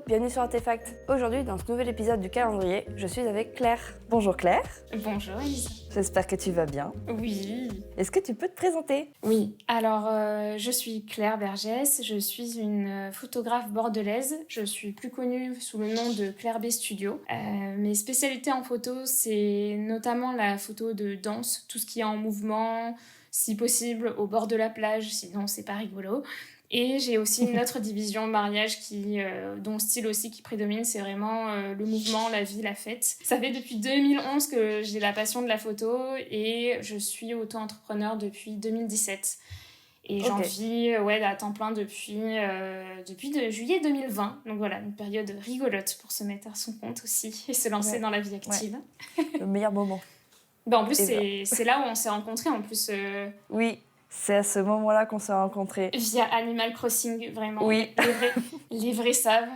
bienvenue sur Artefact. Aujourd'hui, dans ce nouvel épisode du calendrier, je suis avec Claire. Bonjour Claire. Bonjour Elisa. J'espère que tu vas bien. Oui. Est-ce que tu peux te présenter? Oui, alors je suis Claire Vergès, je suis une photographe bordelaise. Je suis plus connue sous le nom de Claire B Studio. Mes spécialités en photo, c'est notamment la photo de danse, tout ce qui est en mouvement, si possible au bord de la plage, sinon c'est pas rigolo. Et j'ai aussi une autre division mariage dont le style aussi qui prédomine, c'est vraiment le mouvement, la vie, la fête. Ça fait depuis 2011 que j'ai la passion de la photo et je suis auto-entrepreneur depuis 2017. Et j'en vis à temps plein depuis juillet 2020. Donc voilà, une période rigolote pour se mettre à son compte aussi et se lancer dans la vie active. Ouais. Le meilleur moment. En plus, c'est là où on s'est rencontrés en plus. Oui. C'est à ce moment-là qu'on s'est rencontrés. Via Animal Crossing, vraiment. Oui. Les vrais savent.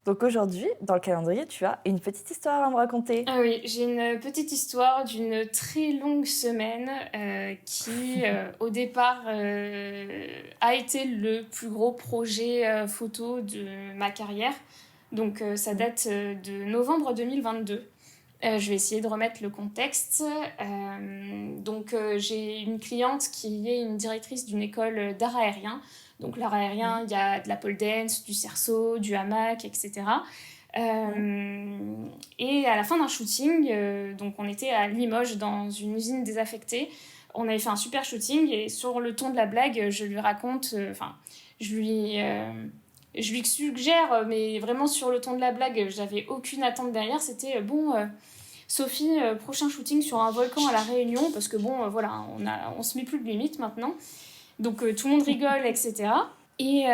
Donc aujourd'hui, dans le calendrier, tu as une petite histoire à me raconter. Ah oui, j'ai une petite histoire d'une très longue semaine qui, au départ, a été le plus gros projet photo de ma carrière. Donc ça date de novembre 2022. Je vais essayer de remettre le contexte. J'ai une cliente qui est une directrice d'une école d'art aérien. Donc l'art aérien, il y a de la pole dance, du cerceau, du hamac, etc. Et à la fin d'un shooting, donc on était à Limoges dans une usine désaffectée. On avait fait un super shooting et sur le ton de la blague, je lui raconte... je lui suggère, mais vraiment sur le ton de la blague, j'avais aucune attente derrière. C'était Sophie, prochain shooting sur un volcan à La Réunion, parce que on se met plus de limites maintenant. Donc tout le monde rigole, etc. Et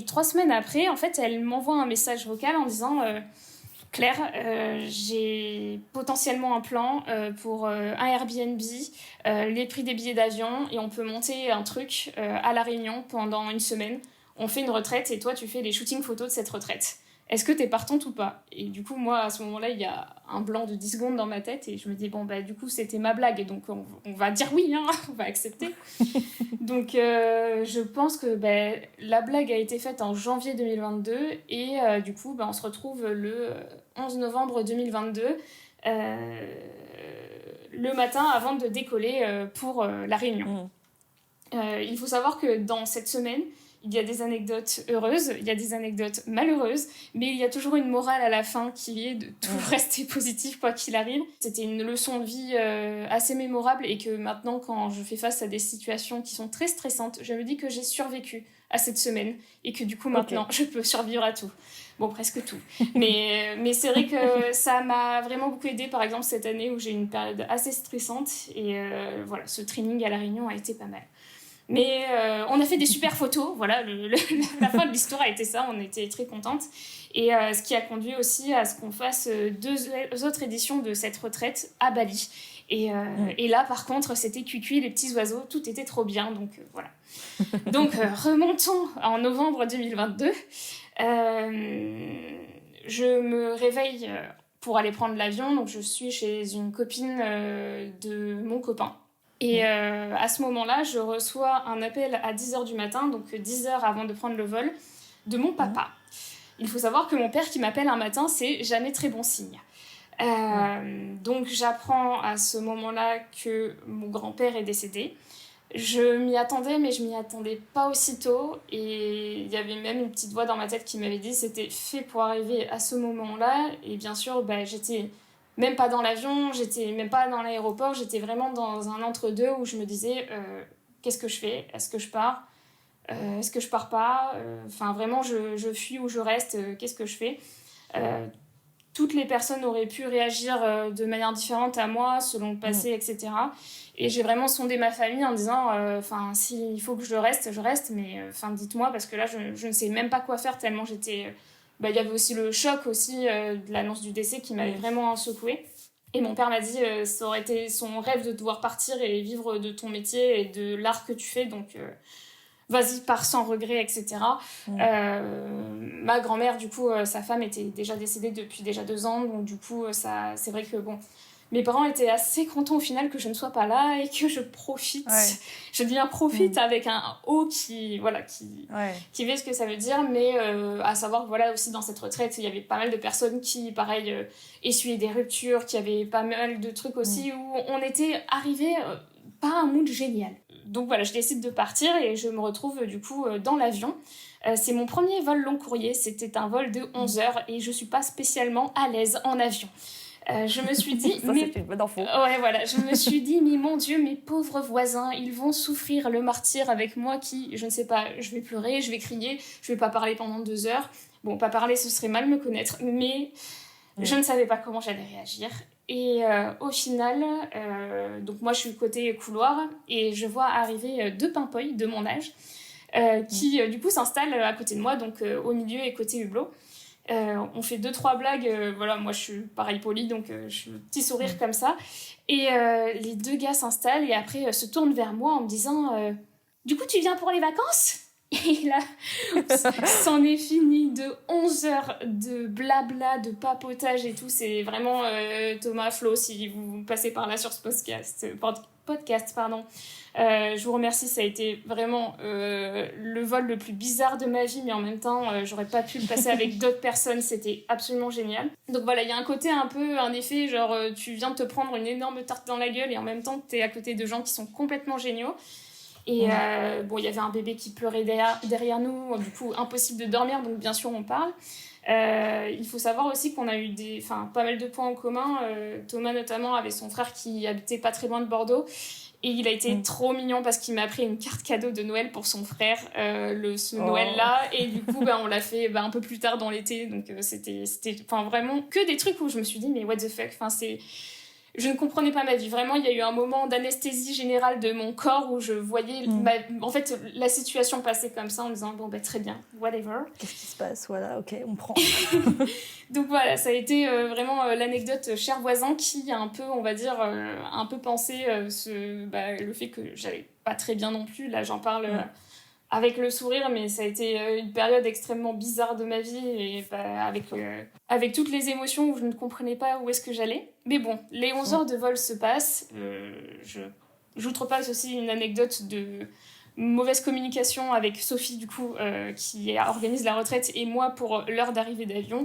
3 semaines après, en fait, elle m'envoie un message vocal en disant Claire, j'ai potentiellement un plan pour un Airbnb, les prix des billets d'avion, et on peut monter un truc à La Réunion pendant une semaine. On fait une retraite et toi, tu fais les shootings photos de cette retraite. Est-ce que t'es partante ou pas? Et du coup, moi, à ce moment-là, il y a un blanc de 10 secondes dans ma tête et je me dis, du coup, c'était ma blague. Et donc, on va dire oui, hein, on va accepter. Donc, je pense que la blague a été faite en janvier 2022 et du coup, on se retrouve le 11 novembre 2022, le matin avant de décoller pour La Réunion. Il faut savoir que dans cette semaine, il y a des anecdotes heureuses, il y a des anecdotes malheureuses, mais il y a toujours une morale à la fin qui est de tout rester positif quoi qu'il arrive. C'était une leçon de vie assez mémorable et que maintenant, quand je fais face à des situations qui sont très stressantes, je me dis que j'ai survécu à cette semaine et que du coup, maintenant, je peux survivre à tout. Bon, presque tout. Mais c'est vrai que ça m'a vraiment beaucoup aidée, par exemple, cette année où j'ai eu une période assez stressante et ce training à La Réunion a été pas mal. Mais on a fait des super photos, voilà, la fin de l'histoire a été ça, on était très contentes. Et ce qui a conduit aussi à ce qu'on fasse 2 autres éditions de cette retraite à Bali. Et là, par contre, c'était cuicui, les petits oiseaux, tout était trop bien, donc voilà. Donc, remontons en novembre 2022. Je me réveille pour aller prendre l'avion, donc je suis chez une copine de mon copain. Et à ce moment-là, je reçois un appel à 10h du matin, donc 10h avant de prendre le vol, de mon papa. Il faut savoir que mon père qui m'appelle un matin, c'est jamais très bon signe. Donc j'apprends à ce moment-là que mon grand-père est décédé. Je m'y attendais, mais je m'y attendais pas aussitôt. Et il y avait même une petite voix dans ma tête qui m'avait dit que c'était fait pour arriver à ce moment-là. Et bien sûr, j'étais... même pas dans l'avion, j'étais même pas dans l'aéroport, j'étais vraiment dans un entre-deux où je me disais qu'est-ce que je fais? Est-ce que je pars? Est-ce que je pars pas? Vraiment, je fuis ou je reste, qu'est-ce que je fais? Toutes les personnes auraient pu réagir de manière différente à moi, selon le passé, etc. Et j'ai vraiment sondé ma famille en disant s'il faut que je reste, mais dites-moi, parce que là, je ne sais même pas quoi faire tellement j'étais... il y avait aussi le choc aussi de l'annonce du décès qui m'avait vraiment secouée. Et mon père m'a dit ça aurait été son rêve de devoir partir et vivre de ton métier et de l'art que tu fais, donc vas-y, pars sans regret, etc. Ma grand-mère, du coup, sa femme était déjà décédée depuis déjà 2 ans, donc du coup, c'est vrai que mes parents étaient assez contents au final que je ne sois pas là et que je profite. Ouais. Je dis bien profite avec un O qui fait ce que ça veut dire, mais à savoir que voilà, aussi dans cette retraite, il y avait pas mal de personnes qui, pareil, essuyaient des ruptures, qui avaient pas mal de trucs aussi où on était arrivés pas à un mood génial. Donc voilà, je décide de partir et je me retrouve du coup dans l'avion. C'est mon premier vol long courrier, c'était un vol de 11 heures et je suis pas spécialement à l'aise en avion. Je me suis dit... Ça, c'est une bonne info. Ouais, voilà. Je me suis dit, mais mon Dieu, mes pauvres voisins, ils vont souffrir le martyre avec moi qui, je ne sais pas, je vais pleurer, je vais crier, je vais pas parler pendant 2 heures. Bon, pas parler, ce serait mal me connaître, mais je ne savais pas comment j'allais réagir. Et au final, donc moi, je suis côté couloir et je vois arriver 2 pimpoils de mon âge qui, du coup, s'installent à côté de moi, donc au milieu et côté hublot. On fait 2-3 blagues, voilà, moi je suis pareil polie, donc je suis petit sourire comme ça. Et les 2 gars s'installent et après se tournent vers moi en me disant du coup, tu viens pour les vacances ? Et là, c'en est fini de 11 heures de blabla, de papotage et tout. C'est vraiment Thomas, Flo, si vous passez par là sur ce podcast, pardon. Je vous remercie, ça a été vraiment le vol le plus bizarre de ma vie, mais en même temps, j'aurais pas pu le passer avec d'autres personnes, c'était absolument génial. Donc voilà, il y a un côté un peu, un effet, genre tu viens de te prendre une énorme tarte dans la gueule et en même temps, t'es à côté de gens qui sont complètement géniaux. Et bon, il y avait un bébé qui pleurait derrière nous, du coup, impossible de dormir, donc bien sûr, on parle. Il faut savoir aussi qu'on a eu pas mal de points en commun. Thomas, notamment, avait son frère qui habitait pas très loin de Bordeaux. Et il a été trop mignon parce qu'il m'a pris une carte cadeau de Noël pour son frère ce Noël-là. Et du coup, on l'a fait un peu plus tard dans l'été. Donc, c'était vraiment que des trucs où je me suis dit, mais what the fuck, je ne comprenais pas ma vie. Vraiment, il y a eu un moment d'anesthésie générale de mon corps où je voyais en fait, la situation passer comme ça en me disant bon, très bien, whatever. Qu'est-ce qui se passe ? Voilà, ok, on prend. Donc voilà, ça a été vraiment l'anecdote cher voisin qui a un peu, on va dire, un peu pensé le fait que j'allais pas très bien non plus. Là, j'en parle avec le sourire, mais ça a été une période extrêmement bizarre de ma vie et avec toutes les émotions où je ne comprenais pas où est-ce que j'allais. Mais bon, les 11 heures de vol se passent. J'outrepasse aussi une anecdote de mauvaise communication avec Sophie, du coup, qui organise la retraite, et moi pour l'heure d'arrivée d'avion.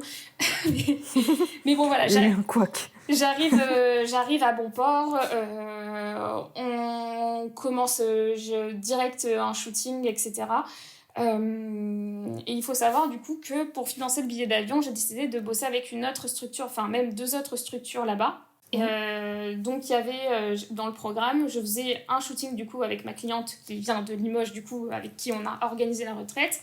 Mais bon, voilà. J'arrive à bon port. On commence direct un shooting, etc. Et il faut savoir du coup que pour financer le billet d'avion, j'ai décidé de bosser avec une autre structure, enfin même 2 autres structures là-bas. Donc il y avait dans le programme, je faisais un shooting du coup avec ma cliente qui vient de Limoges, du coup avec qui on a organisé la retraite.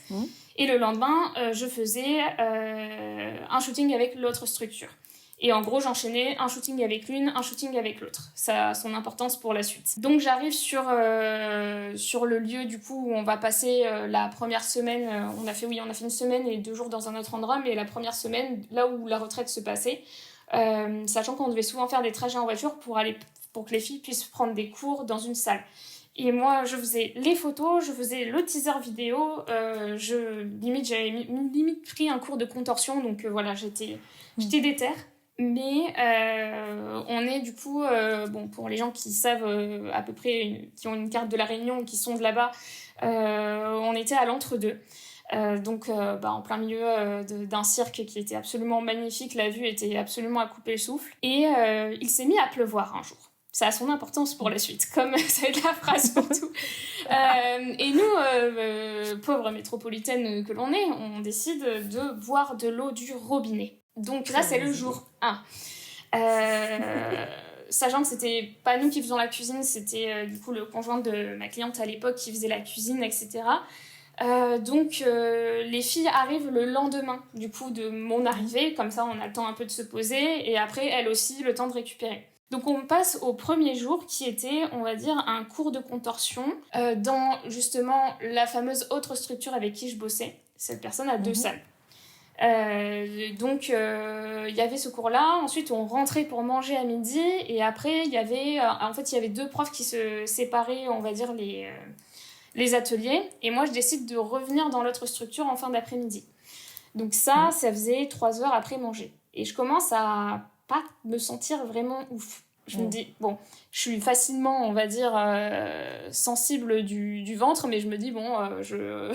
Et le lendemain, je faisais un shooting avec l'autre structure. Et en gros, j'enchaînais un shooting avec l'une, un shooting avec l'autre. Ça a son importance pour la suite. Donc j'arrive sur le lieu du coup où on va passer la première semaine. On a fait une semaine et 2 jours dans un autre endroit, mais la première semaine, là où la retraite se passait, sachant qu'on devait souvent faire des trajets en voiture pour que les filles puissent prendre des cours dans une salle. Et moi, je faisais les photos, je faisais le teaser vidéo, j'avais limite pris un cours de contorsion, donc voilà, j'étais déter. Mais on est du coup, pour les gens qui savent à peu près, qui ont une carte de la Réunion ou qui sont de là-bas, on était à l'entre-deux. Donc en plein milieu d'un cirque qui était absolument magnifique, la vue était absolument à couper le souffle. Et il s'est mis à pleuvoir un jour. Ça a son importance pour la suite, comme ça va être la phrase pour tout. Et nous, pauvres métropolitaines que l'on est, on décide de boire de l'eau du robinet. Donc là, c'est le jour 1. Sachant que c'était pas nous qui faisions la cuisine, c'était du coup le conjoint de ma cliente à l'époque qui faisait la cuisine, etc. Donc les filles arrivent le lendemain du coup de mon arrivée, comme ça on a le temps un peu de se poser, et après elles aussi le temps de récupérer. Donc on passe au premier jour qui était, on va dire, un cours de contorsion dans justement la fameuse autre structure avec qui je bossais. Cette personne a 2 salles. Donc il y avait ce cours-là, ensuite on rentrait pour manger à midi, et après il y avait 2 profs qui se séparaient, on va dire, les ateliers, et moi je décide de revenir dans l'autre structure en fin d'après-midi. Donc ça faisait 3 heures après manger, et je commence à pas me sentir vraiment ouf. Je me dis, bon, je suis facilement, on va dire, sensible du ventre, mais je me dis, bon, je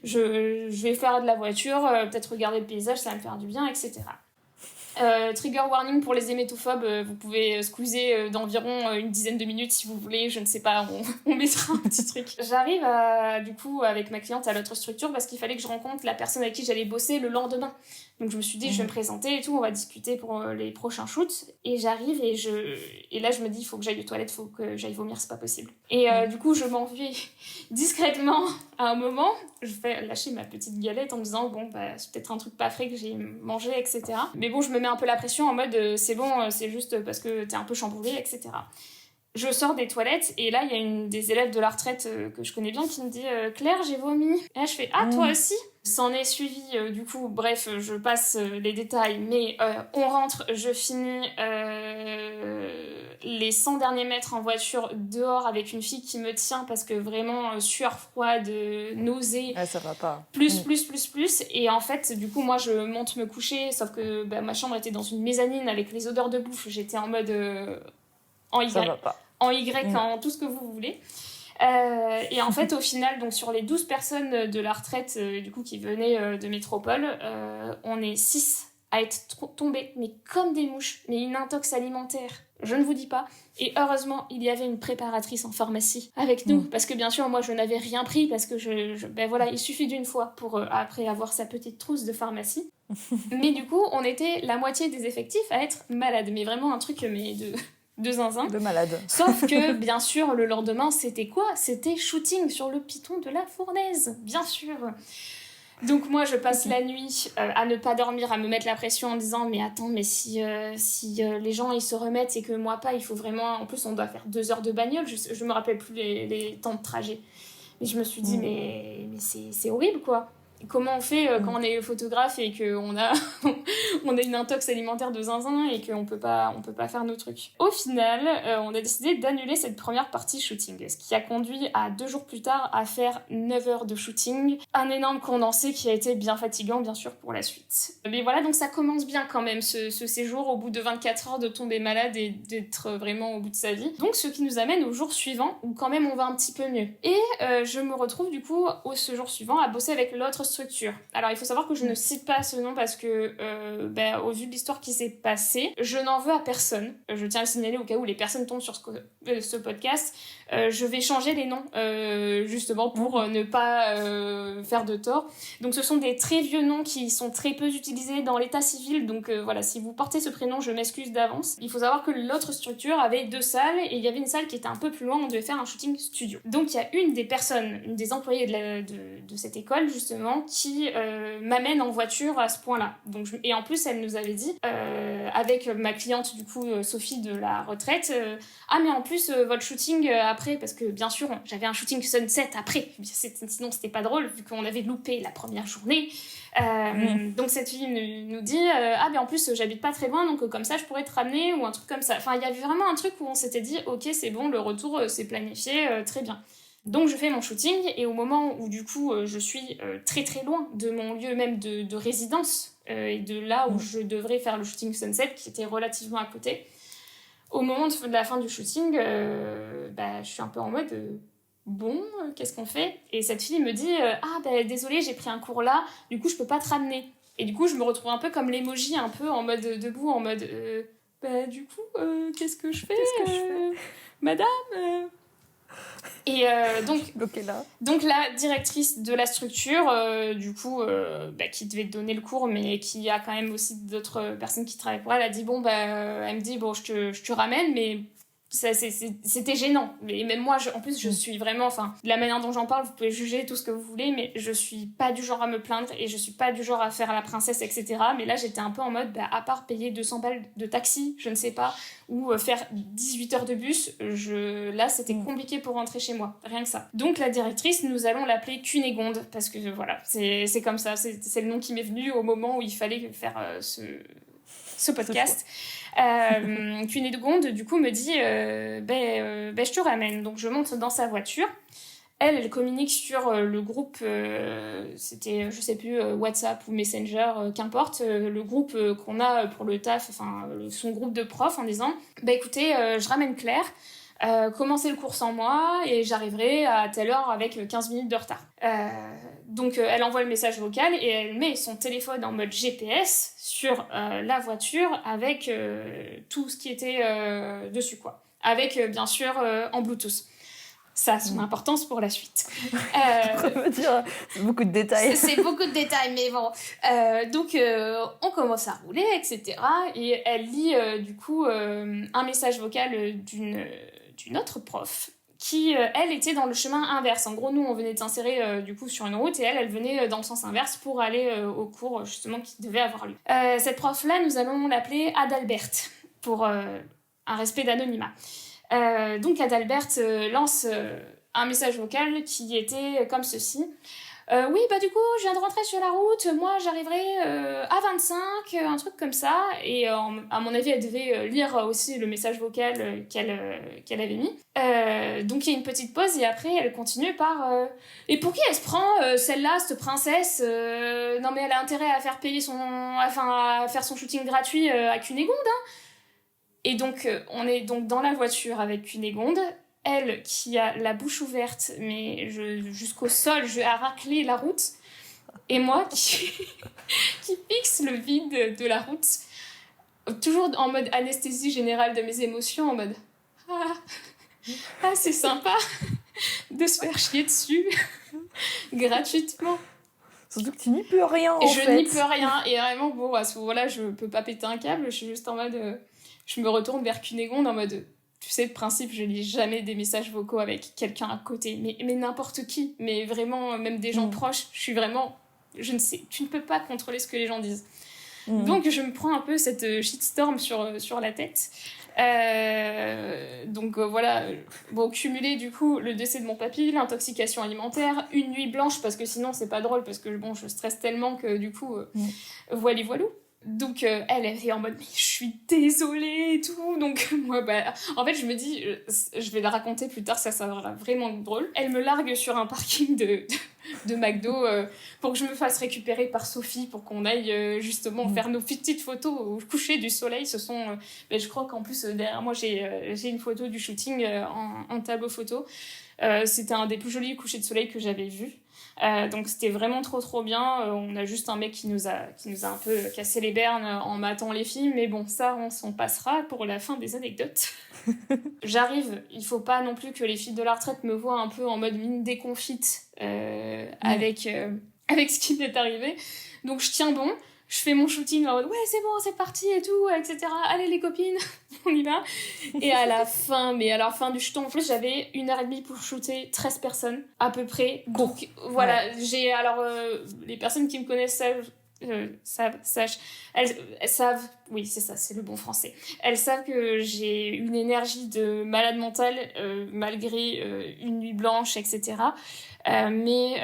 vais faire de la voiture, peut-être regarder le paysage, ça va me faire du bien, etc. Trigger warning pour les hémétophobes, vous pouvez squeezer d'environ une dizaine de minutes si vous voulez, je ne sais pas, on mettra un petit truc. J'arrive du coup avec ma cliente à l'autre structure parce qu'il fallait que je rencontre la personne avec qui j'allais bosser le lendemain. Donc je me suis dit, je vais me présenter et tout, on va discuter pour les prochains shoots. Et j'arrive et là je me dis, il faut que j'aille aux toilettes, il faut que j'aille vomir, c'est pas possible. Et du coup je m'en vais discrètement à un moment, je vais lâcher ma petite galette en me disant, bon, bah, c'est peut-être un truc pas frais que j'ai mangé, etc. Mais bon, je me mets un peu la pression en mode, c'est bon, c'est juste parce que t'es un peu chamboulée, etc. Je sors des toilettes et là, il y a une des élèves de la retraite que je connais bien qui me dit « Claire, j'ai vomi ». Et là, je fais « Ah, toi aussi ?» S'en est suivi, du coup, bref, je passe les détails, mais on rentre, je finis les 100 derniers mètres en voiture dehors avec une fille qui me tient parce que vraiment, sueur froide, nausée, ça va pas. plus. Et en fait, du coup, moi, je monte me coucher, sauf que ma chambre était dans une mezzanine avec les odeurs de bouffe. J'étais en mode en Y. Ça va pas. En Y, en tout ce que vous voulez. Et en fait, au final, donc, sur les 12 personnes de la retraite du coup, qui venaient de métropole, on est 6 à être tombés, mais comme des mouches, mais une intox alimentaire, je ne vous dis pas. Et heureusement, il y avait une préparatrice en pharmacie avec nous, parce que bien sûr, moi, je n'avais rien pris, parce que voilà, il suffit d'une fois pour après avoir sa petite trousse de pharmacie. Mais du coup, on était la moitié des effectifs à être malades, mais vraiment un truc de zinzin. De malade. Sauf que, bien sûr, le lendemain, c'était quoi ? C'était shooting sur le piton de la fournaise, bien sûr. Donc moi, je passe la nuit à ne pas dormir, à me mettre la pression en disant « Mais attends, mais si les gens, ils se remettent et que moi pas, il faut vraiment... » En plus, on doit faire 2 heures de bagnole, je me rappelle plus les temps de trajet. Mais je me suis dit « Mais c'est horrible, quoi !» Comment on fait quand on est photographe et qu'on a, on a une intox alimentaire de zinzin et qu'on peut pas faire nos trucs. Au final, on a décidé d'annuler cette première partie shooting, ce qui a conduit à 2 jours plus tard à faire 9 heures de shooting. Un énorme condensé qui a été bien fatigant, bien sûr, pour la suite. Mais voilà, donc ça commence bien quand même, ce séjour, au bout de 24 heures de tomber malade et d'être vraiment au bout de sa vie. Donc ce qui nous amène au jour suivant, où quand même on va un petit peu mieux. Et je me retrouve du coup, ce jour suivant, à bosser avec l'autre structure. Alors il faut savoir que je ne cite pas ce nom parce que au vu de l'histoire qui s'est passée, je n'en veux à personne. Je tiens à le signaler au cas où les personnes tombent sur ce podcast. Je vais changer les noms justement pour ne pas faire de tort. Donc ce sont des très vieux noms qui sont très peu utilisés dans l'état civil. Donc voilà, si vous portez ce prénom, je m'excuse d'avance. Il faut savoir que l'autre structure avait 2 salles et il y avait une salle qui était un peu plus loin où on devait faire un shooting studio. Donc il y a une des employées de cette école justement qui m'amène en voiture à ce point-là. Donc, et en plus, elle nous avait dit, avec ma cliente, du coup, Sophie de la retraite, ah, mais en plus, votre shooting après, parce que bien sûr, j'avais un shooting sunset après, sinon c'était pas drôle, vu qu'on avait loupé la première journée. Donc cette fille nous dit, ah, mais en plus, j'habite pas très loin, donc comme ça, je pourrais te ramener, ou un truc comme ça. Enfin, il y avait vraiment un truc où on s'était dit, ok, c'est bon, le retour, c'est planifié, très bien. Donc je fais mon shooting et au moment où du coup je suis très très loin de mon lieu même de résidence et de là où je devrais faire le shooting sunset qui était relativement à côté, au moment de la fin du shooting, je suis un peu en mode bon, qu'est-ce qu'on fait ? Et cette fille me dit désolée, j'ai pris un cours là, du coup je peux pas te ramener. Et du coup je me retrouve un peu comme l'emoji, un peu en mode debout, en mode du coup qu'est-ce que je fais, madame Et donc la directrice de la structure, qui devait donner le cours, mais qui a quand même aussi d'autres personnes qui travaillent pour elle, a dit elle me dit je te ramène, mais c'était gênant. Et même moi, en plus, je suis vraiment, de la manière dont j'en parle, vous pouvez juger tout ce que vous voulez, mais je suis pas du genre à me plaindre et je suis pas du genre à faire la princesse, etc. Mais là, j'étais un peu en mode, à part payer 200 balles de taxi, je ne sais pas, ou faire 18 heures de bus, là, c'était compliqué pour rentrer chez moi. Rien que ça. Donc, la directrice, nous allons l'appeler Cunégonde, parce que voilà, c'est comme ça, c'est le nom qui m'est venu au moment où il fallait faire ce podcast. Cunégonde, du coup, me dit je te ramène. Donc, je monte dans sa voiture. Elle communique sur le groupe, c'était, je sais plus, WhatsApp ou Messenger, qu'importe, le groupe qu'on a pour le taf, enfin, son groupe de profs, en disant « Bah écoutez, je ramène Claire, commencez le cours sans moi et j'arriverai à telle heure avec 15 minutes de retard. » Donc elle envoie le message vocal et elle met son téléphone en mode GPS sur la voiture avec tout ce qui était dessus, quoi. Avec, bien sûr, en Bluetooth. Ça a son importance pour la suite. On peut dire, c'est beaucoup de détails. C'est beaucoup de détails, mais bon. Donc, on commence à rouler, etc. Et elle lit, du coup, un message vocal d'une autre prof qui, elle, était dans le chemin inverse. En gros, nous, on venait de s'insérer, du coup, sur une route et elle venait dans le sens inverse pour aller au cours, justement, qui devait avoir lieu. Cette prof-là, nous allons l'appeler Adalbert, pour un respect d'anonymat. Donc Adalbert lance un message vocal qui était comme ceci. Oui, bah du coup, je viens de rentrer sur la route, moi j'arriverai à 25, un truc comme ça. Et à mon avis, elle devait lire aussi le message vocal qu'elle avait mis. Donc il y a une petite pause et après elle continue par et pour qui elle se prend celle-là, cette princesse non mais elle a intérêt à faire payer à faire son shooting gratuit à Cunégonde, hein. Et donc, on est donc dans la voiture avec Cunégonde, elle qui a la bouche ouverte, mais jusqu'au sol, je vais racler la route, et moi qui fixe le vide de la route, toujours en mode anesthésie générale de mes émotions, en mode « Ah, c'est sympa de se faire chier dessus, gratuitement ». Surtout que tu n'y peux rien, et je n'y peux rien, et vraiment, bon, à ce moment-là, je peux pas péter un câble, je suis juste en mode... Je me retourne vers Cunégonde en mode, tu sais, de principe, je lis jamais des messages vocaux avec quelqu'un à côté, mais n'importe qui, mais vraiment, même des gens proches, je suis vraiment, je ne sais, tu ne peux pas contrôler ce que les gens disent. Donc, je me prends un peu cette shitstorm sur la tête. Donc, voilà, bon, cumulé, du coup, le décès de mon papy, l'intoxication alimentaire, une nuit blanche, parce que sinon, c'est pas drôle, parce que, bon, je stresse tellement que, du coup, voilou. Donc elle est en mode mais je suis désolée et tout, donc moi bah en fait je me dis je vais la raconter plus tard, ça sera vraiment drôle. Elle me largue sur un parking de McDo pour que je me fasse récupérer par Sophie pour qu'on aille justement faire nos petites photos au coucher du soleil. Ce sont je crois qu'en plus derrière moi j'ai une photo du shooting en tableau photo. C'était un des plus jolis couchers de soleil que j'avais vu. Donc c'était vraiment trop bien. On a juste un mec qui nous a un peu cassé les bernes en matant les filles, mais bon, ça on s'en passera pour la fin des anecdotes. J'arrive, il faut pas non plus que les filles de la retraite me voient un peu en mode mine déconfite avec ce qui m'est arrivé. Donc je tiens bon, je fais mon shooting en mode ouais c'est bon, c'est parti et tout, etc. Allez les copines, on y va. Et à la fin du shooting, en plus j'avais 1h30 pour shooter 13 personnes à peu près. Donc voilà, j'ai les personnes qui me connaissent elles savent, oui c'est ça, c'est le bon français. Elles savent que j'ai une énergie de malade mentale malgré une nuit blanche, etc. Mais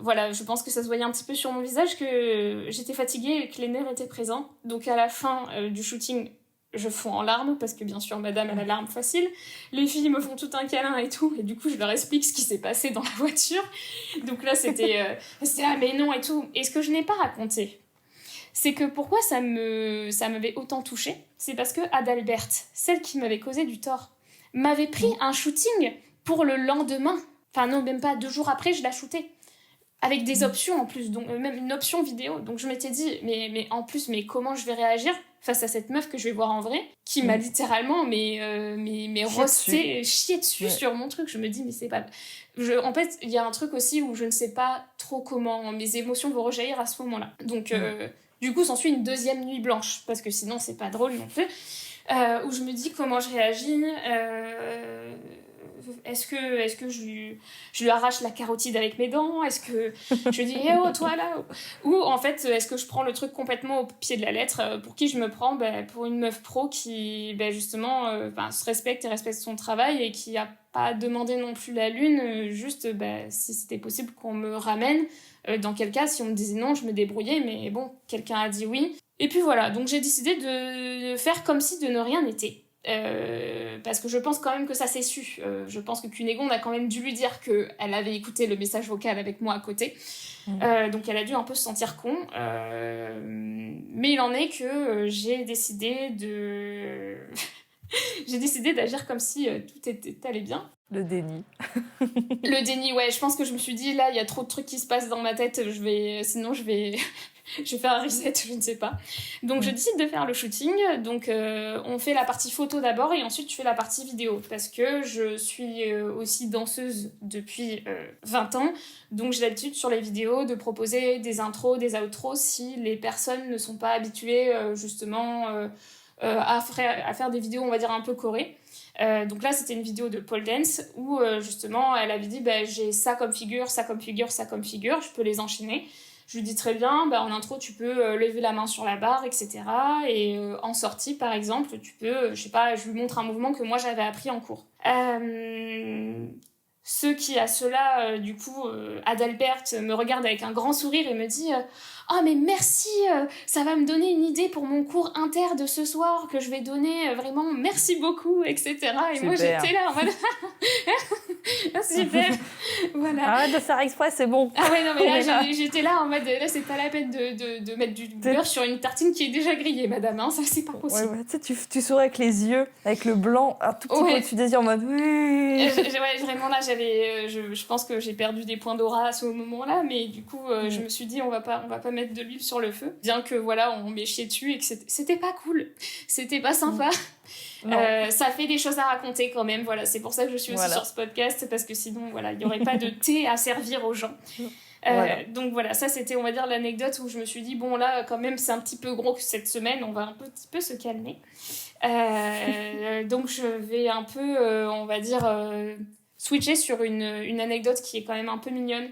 voilà, je pense que ça se voyait un petit peu sur mon visage que j'étais fatiguée et que les nerfs étaient présents. Donc à la fin du shooting, je fonds en larmes parce que bien sûr madame a la larme facile. Les filles me font tout un câlin et tout, et du coup je leur explique ce qui s'est passé dans la voiture. Donc là c'était ah mais non et tout. Et ce que je n'ai pas raconté, c'est que pourquoi ça m'avait autant touchée, c'est parce que Adalbert, celle qui m'avait causé du tort, m'avait pris un shooting pour le lendemain. Enfin non, même pas 2 jours après, je l'ai shooté. Avec des options en plus, donc même une option vidéo. Donc je m'étais dit, mais en plus, mais comment je vais réagir face à cette meuf que je vais voir en vrai, qui m'a littéralement chié dessus sur mon truc. Je me dis, mais c'est pas... En fait, il y a un truc aussi où je ne sais pas trop comment mes émotions vont rejaillir à ce moment-là. Donc du coup, s'ensuit une 2e nuit blanche, parce que sinon, c'est pas drôle non plus, où je me dis comment je réagis... Est-ce que je lui arrache la carotide avec mes dents? Est-ce que je dis eh oh toi là? Ou en fait est-ce que je prends le truc complètement au pied de la lettre? Pour qui je me prends? Pour une meuf pro qui justement se respecte et respecte son travail et qui a pas demandé non plus la lune, juste si c'était possible qu'on me ramène, dans quel cas si on me disait non je me débrouillais, mais bon quelqu'un a dit oui. Et puis voilà, donc j'ai décidé de faire comme si de ne rien n'était. parce que je pense quand même que ça s'est su. Je pense que Cunégonde a quand même dû lui dire qu'elle avait écouté le message vocal avec moi à côté. Donc elle a dû un peu se sentir con. Mais il en est que j'ai décidé d'agir comme si tout allait bien. Le déni. Le déni, ouais. Je pense que je me suis dit, là, il y a trop de trucs qui se passent dans ma tête. Sinon, je vais faire un reset, je ne sais pas. Donc, je décide de faire le shooting. Donc, on fait la partie photo d'abord et ensuite, je fais la partie vidéo. Parce que je suis aussi danseuse depuis 20 ans. Donc, j'ai l'habitude sur les vidéos de proposer des intros, des outros si les personnes ne sont pas habituées, justement, à faire des vidéos, on va dire, un peu chorées. Donc là, c'était une vidéo de pole dance où justement, elle avait dit j'ai ça comme figure, ça comme figure, ça comme figure, je peux les enchaîner. Je lui dis très bien, en intro, tu peux lever la main sur la barre, etc. Et en sortie, par exemple, tu peux, je sais pas, je lui montre un mouvement que moi j'avais appris en cours. Ceux qui, à cela, du coup, Adalbert me regarde avec un grand sourire et me dit « Oh, mais merci, ça va me donner une idée pour mon cours inter de ce soir que je vais donner, vraiment, merci beaucoup, etc. » Et super. Moi, j'étais là en mode « Super !» Voilà. Arrête de faire exprès, c'est bon. Ah ouais, non, mais là, j'étais là en mode « Là, c'est pas la peine de mettre du beurre sur une tartine qui est déjà grillée, madame, hein, ça, c'est pas possible. » Ouais, tu souris avec les yeux, avec le blanc, un tout petit peu au-dessus des yeux en mode « Oui !» Ouais, vraiment, là, je pense que j'ai perdu des points d'aura à ce moment-là, mais du coup, je me suis dit, on va pas mettre de l'huile sur le feu. Bien que, voilà, on m'ait chié dessus et que c'était pas cool. C'était pas sympa. Ça fait des choses à raconter quand même, voilà. C'est pour ça que je suis aussi sur ce podcast, parce que sinon, voilà, il y aurait pas de thé à servir aux gens. Donc voilà, ça c'était, on va dire, l'anecdote où je me suis dit, bon là, quand même, c'est un petit peu gros que cette semaine, on va un petit peu se calmer. Donc je vais un peu, on va dire... switcher sur une anecdote qui est quand même un peu mignonne.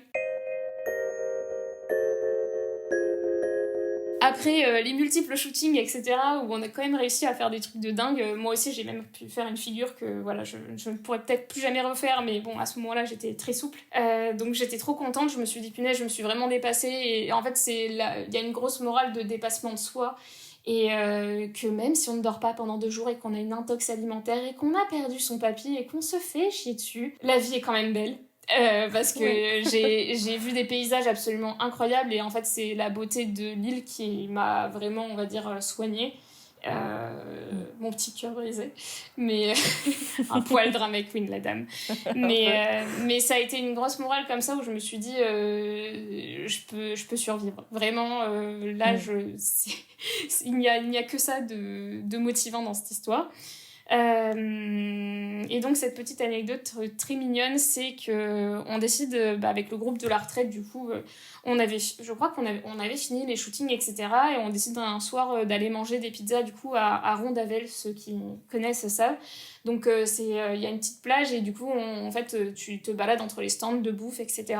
Après les multiples shootings, etc., où on a quand même réussi à faire des trucs de dingue, moi aussi j'ai même pu faire une figure que voilà, je ne pourrais peut-être plus jamais refaire, mais bon, à ce moment-là j'étais très souple. Donc j'étais trop contente, je me suis dit punaise, je me suis vraiment dépassée, et en fait il y a une grosse morale de dépassement de soi. Et que même si on ne dort pas pendant 2 jours et qu'on a une intox alimentaire et qu'on a perdu son papy et qu'on se fait chier dessus, la vie est quand même belle. Parce que j'ai vu des paysages absolument incroyables et en fait c'est la beauté de l'île qui m'a vraiment, on va dire, soignée. Mon petit cœur brisé, mais un poil drama queen la dame, mais ça a été une grosse morale comme ça où je me suis dit je peux survivre vraiment, là il n'y a que ça de motivant dans cette histoire. Et donc cette petite anecdote très mignonne, c'est que on décide avec le groupe de la retraite, du coup je crois qu'on avait fini les shootings, etc., et on décide un soir d'aller manger des pizzas du coup à Rondavel. Ceux qui connaissent ça, donc il y a une petite plage et du coup en fait tu te balades entre les stands de bouffe, etc.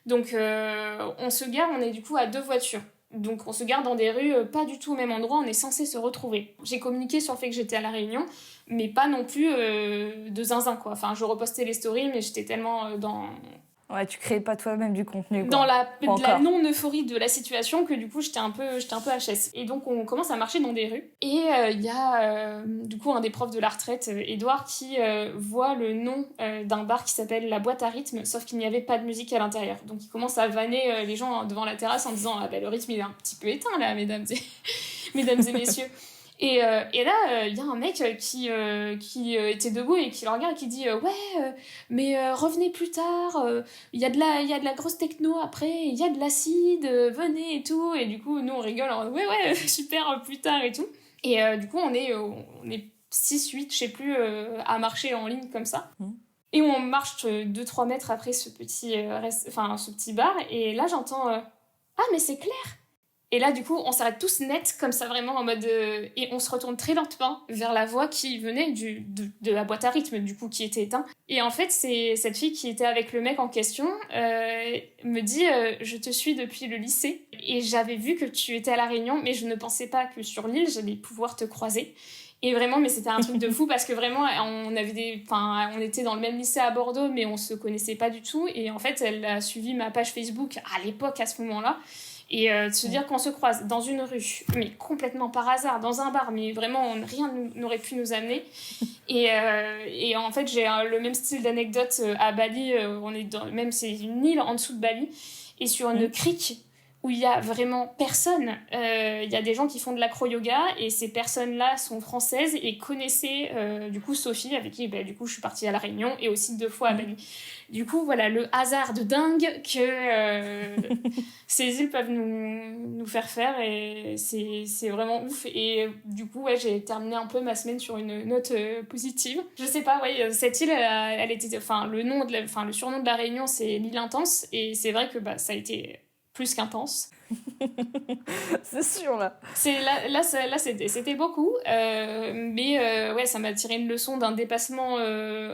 Donc on se gare, on est du coup à 2 voitures. Donc on se garde dans des rues pas du tout au même endroit, on est censé se retrouver. J'ai communiqué sur le fait que j'étais à La Réunion, mais pas non plus de zinzin, quoi. Enfin, je repostais les stories, mais j'étais tellement dans... Ouais, tu crées pas toi-même du contenu, quoi. Dans la non-euphorie de la situation, que du coup j'étais un peu HS. Et donc on commence à marcher dans des rues. Et il y a du coup un des profs de la retraite, Edouard, qui voit le nom d'un bar qui s'appelle La Boîte à Rythme, sauf qu'il n'y avait pas de musique à l'intérieur. Donc il commence à vanner les gens devant la terrasse en disant le rythme il est un petit peu éteint là, mesdames et messieurs. Et là, il y a un mec qui était debout et qui le regarde et qui dit mais revenez plus tard, il y a de la grosse techno après, il y a de l'acide, venez et tout. Et du coup, nous on rigole, ouais, super, plus tard et tout. Et du coup, on est 6-8, je sais plus, à marcher en ligne comme ça. Et on marche 2-3 mètres après ce petit bar, et là j'entends ah, mais c'est Claire! Et là, du coup, on s'arrête tous net, comme ça, vraiment, en mode... et on se retourne très lentement vers la voix qui venait de la boîte à rythme, du coup, qui était éteinte. Et en fait, c'est cette fille qui était avec le mec en question, me dit je te suis depuis le lycée, et j'avais vu que tu étais à La Réunion, mais je ne pensais pas que sur l'île, j'allais pouvoir te croiser. Et vraiment, mais c'était un truc de fou, parce que vraiment, on était dans le même lycée à Bordeaux, mais on se connaissait pas du tout. Et en fait, elle a suivi ma page Facebook à l'époque, à ce moment-là. Et de se dire qu'on se croise dans une rue, mais complètement par hasard, dans un bar, mais vraiment rien n'aurait pu nous amener. Et en fait, j'ai le même style d'anecdote à Bali. On est même c'est une île en dessous de Bali, et sur une crique où il y a vraiment personne. Il y a des gens qui font de l'acro-yoga, et ces personnes-là sont françaises et connaissaient du coup Sophie, avec qui du coup je suis partie à La Réunion et aussi 2 fois à Bali. Du coup, voilà, le hasard de dingue que ces îles peuvent nous faire, et c'est vraiment ouf. Et du coup, ouais, j'ai terminé un peu ma semaine sur une note positive. Je sais pas, ouais, cette île, elle était, le surnom de La Réunion, c'est l'île intense, et c'est vrai que ça a été plus qu'intense. C'est sûr, là. C'était beaucoup, mais ouais, ça m'a tiré une leçon d'un dépassement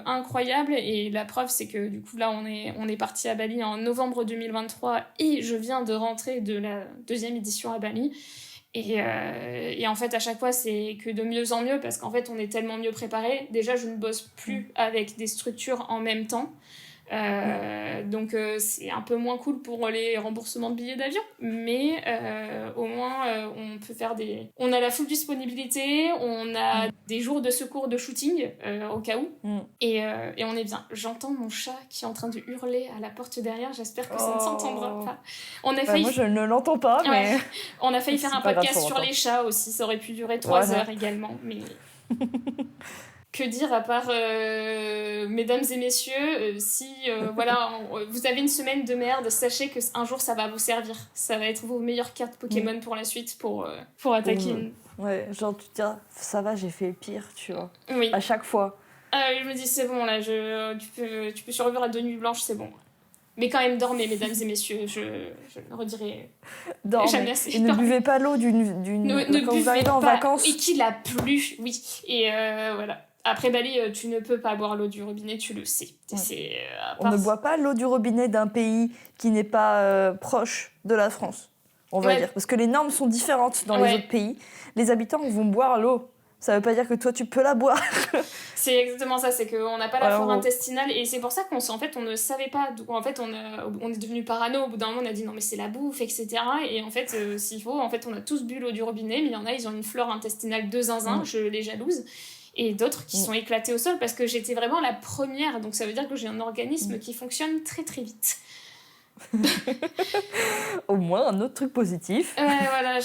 incroyable, et la preuve, c'est que du coup, là, on est parti à Bali en novembre 2023, et je viens de rentrer de la 2e édition à Bali. Et en fait, à chaque fois, c'est que de mieux en mieux, parce qu'en fait, on est tellement mieux préparé. Déjà, je ne bosse plus avec des structures en même temps. Donc c'est un peu moins cool pour les remboursements de billets d'avion, mais au moins on peut faire on a la full disponibilité, on a des jours de secours de shooting au cas où, et on est bien. J'entends mon chat qui est en train de hurler à la porte derrière, j'espère que ça ne s'entendra pas. Moi je ne l'entends pas, mais... On a failli faire un podcast sur les chats aussi, ça aurait pu durer 3 heures également, mais... Que dire à part, mesdames et messieurs, si voilà, vous avez une semaine de merde, sachez qu'un jour ça va vous servir. Ça va être vos meilleures cartes Pokémon pour la suite, pour attaquer. Ouais, genre tu te dis, ça va, j'ai fait le pire, tu vois. Oui. À chaque fois. Je me dis, c'est bon, là, tu peux survivre à 2 nuits blanches, c'est bon. Mais quand même, dormez, mesdames et messieurs, je ne redirai jamais assez. Et ne buvez pas l'eau quand vous arrivez en vacances. Et qu'il a plu, oui. Et voilà. Après Bali, tu ne peux pas boire l'eau du robinet, tu le sais. On ne boit pas l'eau du robinet d'un pays qui n'est pas proche de la France, on va dire. Parce que les normes sont différentes dans les autres pays. Les habitants vont boire l'eau. Ça ne veut pas dire que toi, tu peux la boire. C'est exactement ça, c'est qu'on n'a pas la flore intestinale, et c'est pour ça qu'on on ne savait pas. En fait, on est devenu parano. Au bout d'un moment, on a dit non, mais c'est la bouffe, etc. Et en fait, s'il faut, en fait, on a tous bu l'eau du robinet, mais il y en a, ils ont une flore intestinale de zinzin, je les jalouse. Et d'autres qui sont éclatés au sol, parce que j'étais vraiment la première, donc ça veut dire que j'ai un organisme qui fonctionne très très vite. Au moins un autre truc positif. Voilà,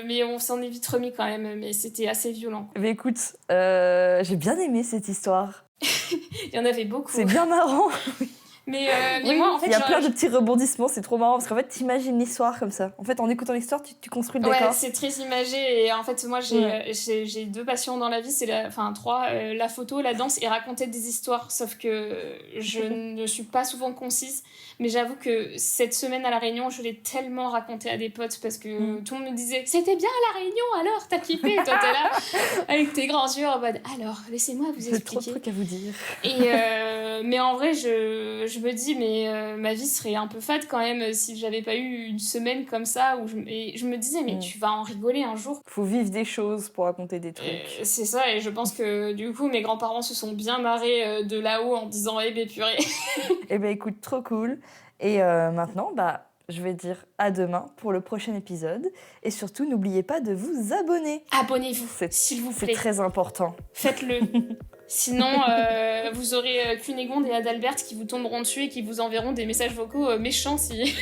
mais on s'en est vite remis quand même, mais c'était assez violent. Mais écoute, j'ai bien aimé cette histoire. Il y en avait beaucoup. C'est bien marrant. Mais moi, en fait, il y a plein de petits rebondissements, c'est trop marrant parce qu'en fait, t'imagines l'histoire comme ça. En fait, en écoutant l'histoire, tu construis le décor. Ouais, c'est très imagé, et en fait, moi, j'ai 2 passions dans la vie, c'est 3, la photo, la danse et raconter des histoires. Sauf que je ne suis pas souvent concise, mais j'avoue que cette semaine à La Réunion, je l'ai tellement raconté à des potes parce que tout le monde me disait c'était bien à La Réunion, alors t'as kiffé, et toi t'es là avec tes grands yeux en mode alors laissez-moi vous expliquer. J'ai trop de trucs à vous dire. Mais en vrai, je me dis, mais ma vie serait un peu fade quand même si j'avais pas eu une semaine comme ça. Et je me disais, mais tu vas en rigoler un jour. Faut vivre des choses pour raconter des trucs. C'est ça, et je pense que du coup, mes grands-parents se sont bien marrés de là-haut en disant, eh ben purée. Eh ben écoute, trop cool. Et maintenant, je vais dire à demain pour le prochain épisode. Et surtout, n'oubliez pas de vous abonner. Abonnez-vous, s'il vous plaît. C'est très important. Faites-le. Sinon, vous aurez Cunégonde et Adalbert qui vous tomberont dessus et qui vous enverront des messages vocaux méchants si...